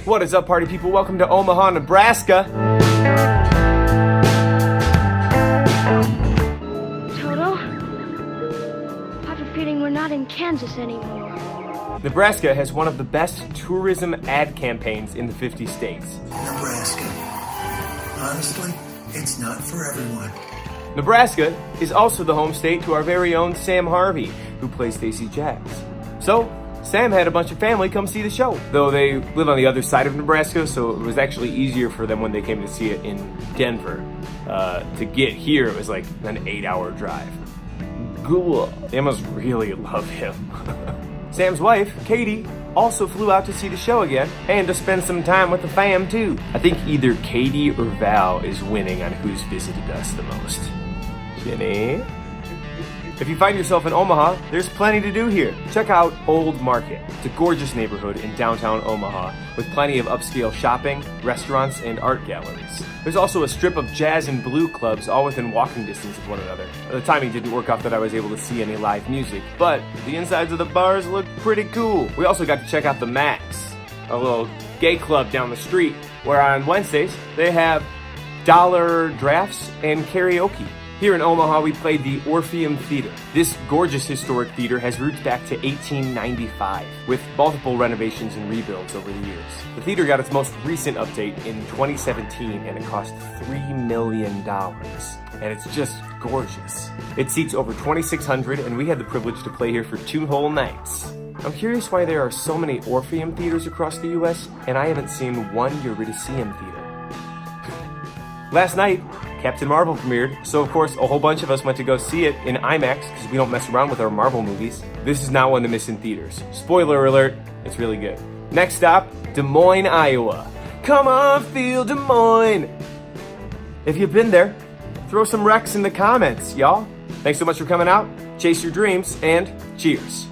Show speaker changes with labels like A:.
A: What is up, party people? Welcome to Omaha, Nebraska.
B: Toto? I have a feeling we're not in Kansas anymore.
A: Nebraska has one of the best tourism ad campaigns in the 50 states.
C: Nebraska. Honestly, it's not for everyone.
A: Nebraska is also the home state to our very own Sam Harvey, who plays Stacey Jacks. So, Sam had a bunch of family come see the show. Though they live on the other side of Nebraska, so it was actually easier for them when they came to see it in Denver. To get here, it was like an 8-hour drive. Cool. They must really love him. Sam's wife, Katie, also flew out to see the show again and to spend some time with the fam too. I think either Katie or Val is winning on who's visited us the most. Jenny? If you find yourself in Omaha, there's plenty to do here. Check out Old Market. It's a gorgeous neighborhood in downtown Omaha with plenty of upscale shopping, restaurants, and art galleries. There's also a strip of jazz and blue clubs all within walking distance of one another. The timing didn't work out that I was able to see any live music, but the insides of the bars look pretty cool. We also got to check out the Max, a little gay club down the street, where on Wednesdays they have dollar drafts and karaoke. Here in Omaha, we played the Orpheum Theatre. This gorgeous historic theater has roots back to 1895, with multiple renovations and rebuilds over the years. The theater got its most recent update in 2017, and it cost $3 million. And it's just gorgeous. It seats over 2,600, and we had the privilege to play here for 2 whole nights. I'm curious why there are so many Orpheum theaters across the US, and I haven't seen one Eurydiceum theater. Last night, Captain Marvel premiered, so of course a whole bunch of us went to go see it in IMAX because we don't mess around with our Marvel movies. This is not one to miss in theaters. Spoiler alert, it's really good. Next stop, Des Moines, Iowa. Come on, feel Des Moines! If you've been there, throw some recs in the comments, y'all. Thanks so much for coming out, chase your dreams, and cheers.